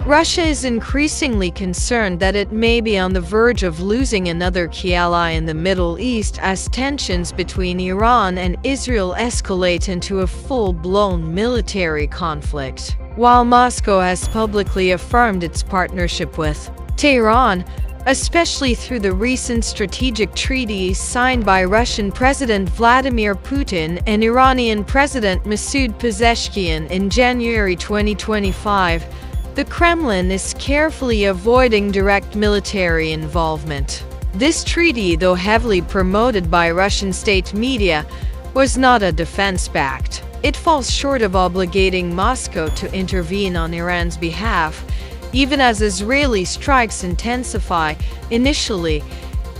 Russia is increasingly concerned that it may be on the verge of losing another key ally in the Middle East as tensions between Iran and Israel escalate into a full-blown military conflict. While Moscow has publicly affirmed its partnership with Tehran, especially through the recent strategic treaty signed by Russian President Vladimir Putin and Iranian President Masoud Pezeshkian in January 2025, the Kremlin is carefully avoiding direct military involvement. This treaty, though heavily promoted by Russian state media, was not a defense pact. It falls short of obligating Moscow to intervene on Iran's behalf, even as Israeli strikes intensify. Initially,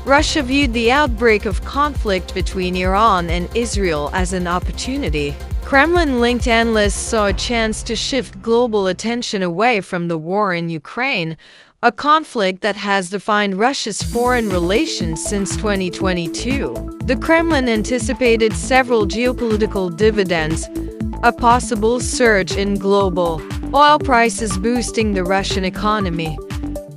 Russia viewed the outbreak of conflict between Iran and Israel as an opportunity. Kremlin-linked analysts saw a chance to shift global attention away from the war in Ukraine, a conflict that has defined Russia's foreign relations since 2022. The Kremlin anticipated several geopolitical dividends: a possible surge in global oil prices boosting the Russian economy,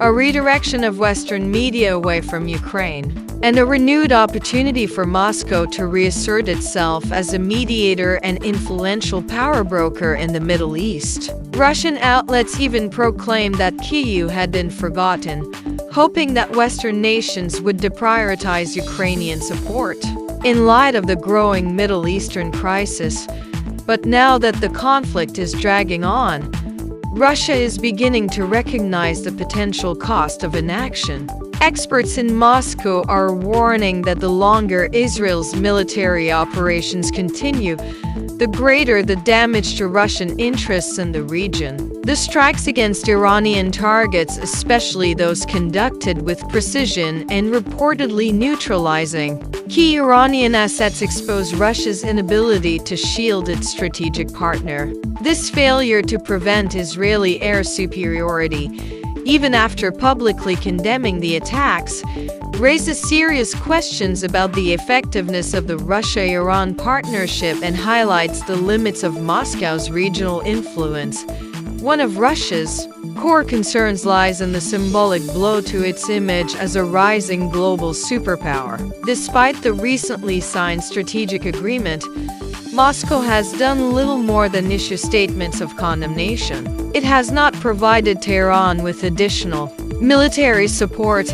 a redirection of Western media away from Ukraine, and a renewed opportunity for Moscow to reassert itself as a mediator and influential power broker in the Middle East. Russian outlets even proclaimed that Kyiv had been forgotten, hoping that Western nations would deprioritize Ukrainian support in light of the growing Middle Eastern crisis. But now that the conflict is dragging on, Russia is beginning to recognize the potential cost of inaction. Experts in Moscow are warning that the longer Israel's military operations continue, the greater the damage to Russian interests in the region. The strikes against Iranian targets, especially those conducted with precision and reportedly neutralizing key Iranian assets, expose Russia's inability to shield its strategic partner. This failure to prevent Israeli air superiority, even after publicly condemning the attacks, raises serious questions about the effectiveness of the Russia-Iran partnership and highlights the limits of Moscow's regional influence. One of Russia's core concerns lies in the symbolic blow to its image as a rising global superpower. Despite the recently signed strategic agreement, Moscow has done little more than issue statements of condemnation. It has not provided Tehran with additional military support,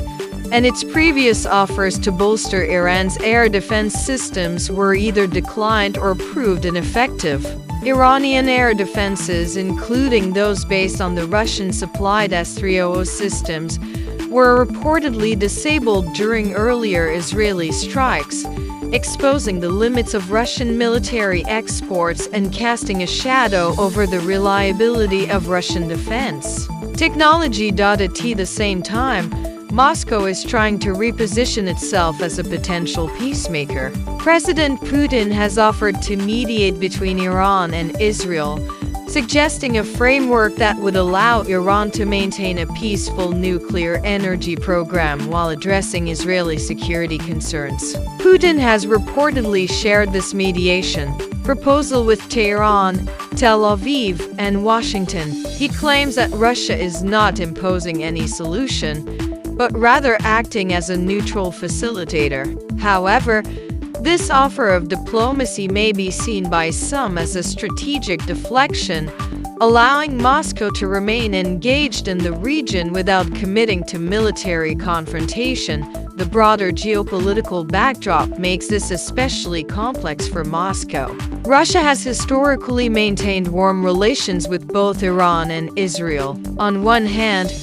and its previous offers to bolster Iran's air defense systems were either declined or proved ineffective. Iranian air defenses, including those based on the Russian-supplied S-300 systems, were reportedly disabled during earlier Israeli strikes, exposing the limits of Russian military exports and casting a shadow over the reliability of Russian defense technology. At the same time, Moscow is trying to reposition itself as a potential peacemaker. President Putin has offered to mediate between Iran and Israel, suggesting a framework that would allow Iran to maintain a peaceful nuclear energy program while addressing Israeli security concerns. Putin has reportedly shared this mediation proposal with Tehran, Tel Aviv, and Washington. He claims that Russia is not imposing any solution, but rather acting as a neutral facilitator. However, this offer of diplomacy may be seen by some as a strategic deflection, allowing Moscow to remain engaged in the region without committing to military confrontation. The broader geopolitical backdrop makes this especially complex for Moscow. Russia has historically maintained warm relations with both Iran and Israel. On one hand,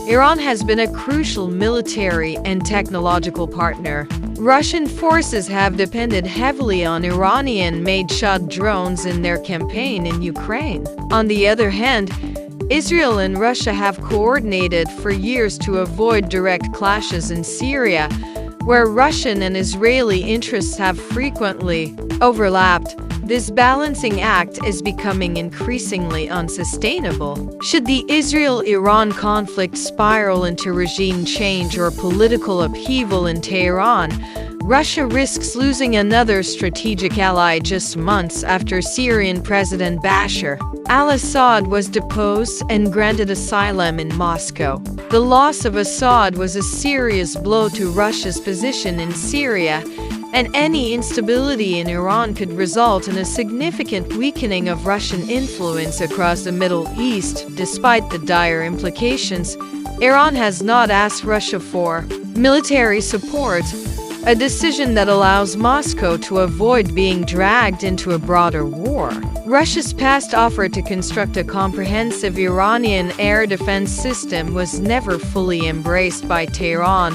Iran has been a crucial military and technological partner. Russian forces have depended heavily on Iranian-made Shahed drones in their campaign in Ukraine. On the other hand, Israel and Russia have coordinated for years to avoid direct clashes in Syria, where Russian and Israeli interests have frequently overlapped. This balancing act is becoming increasingly unsustainable. Should the Israel-Iran conflict spiral into regime change or political upheaval in Tehran, Russia risks losing another strategic ally just months after Syrian President Bashar al-Assad was deposed and granted asylum in Moscow. The loss of Assad was a serious blow to Russia's position in Syria, and any instability in Iran could result in a significant weakening of Russian influence across the Middle East. Despite the dire implications, Iran has not asked Russia for military support, a decision that allows Moscow to avoid being dragged into a broader war. Russia's past offer to construct a comprehensive Iranian air defense system was never fully embraced by Tehran,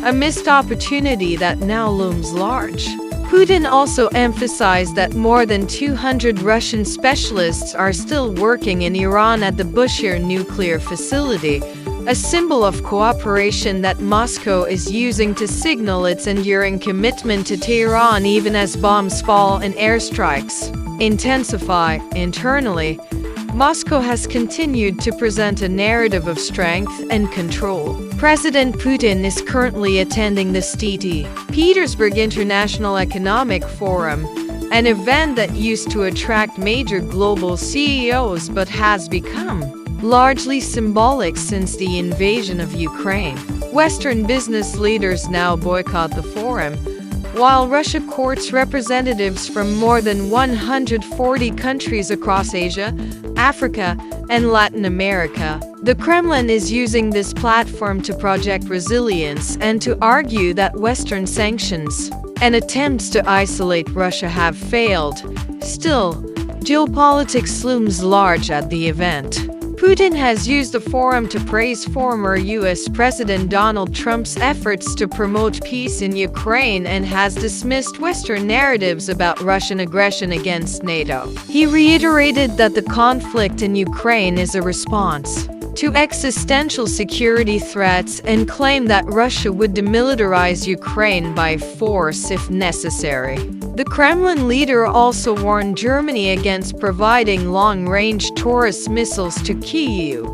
a missed opportunity that now looms large. Putin also emphasized that more than 200 Russian specialists are still working in Iran at the Bushehr nuclear facility, a symbol of cooperation that Moscow is using to signal its enduring commitment to Tehran even as bombs fall and airstrikes intensify. Internally, Moscow has continued to present a narrative of strength and control. President Putin is currently attending the St. Petersburg International Economic Forum, an event that used to attract major global CEOs but has become largely symbolic since the invasion of Ukraine. Western business leaders now boycott the forum, while Russia courts representatives from more than 140 countries across Asia, Africa, and Latin America. The Kremlin is using this platform to project resilience and to argue that Western sanctions and attempts to isolate Russia have failed. Still, geopolitics looms large at the event. Putin has used the forum to praise former U.S. President Donald Trump's efforts to promote peace in Ukraine and has dismissed Western narratives about Russian aggression against NATO. He reiterated that the conflict in Ukraine is a response to existential security threats and claimed that Russia would demilitarize Ukraine by force if necessary. The Kremlin leader also warned Germany against providing long-range Taurus missiles to Kyiv,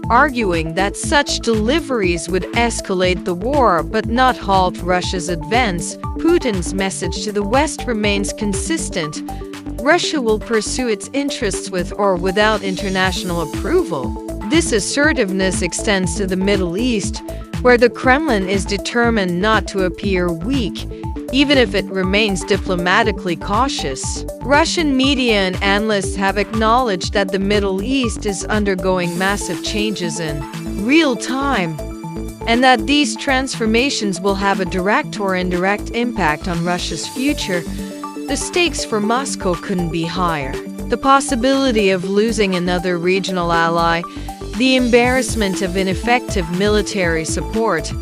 arguing that such deliveries would escalate the war but not halt Russia's advance. Putin's message to the West remains consistent: Russia will pursue its interests with or without international approval. This assertiveness extends to the Middle East, where the Kremlin is determined not to appear weak, even if it remains diplomatically cautious. Russian media and analysts have acknowledged that the Middle East is undergoing massive changes in real time, and that these transformations will have a direct or indirect impact on Russia's future. The stakes for Moscow couldn't be higher. The possibility of losing another regional ally, the embarrassment of ineffective military support,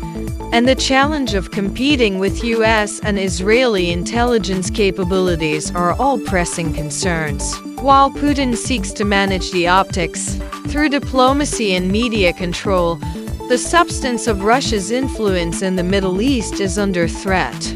and the challenge of competing with U.S. and Israeli intelligence capabilities are all pressing concerns. While Putin seeks to manage the optics through diplomacy and media control, the substance of Russia's influence in the Middle East is under threat.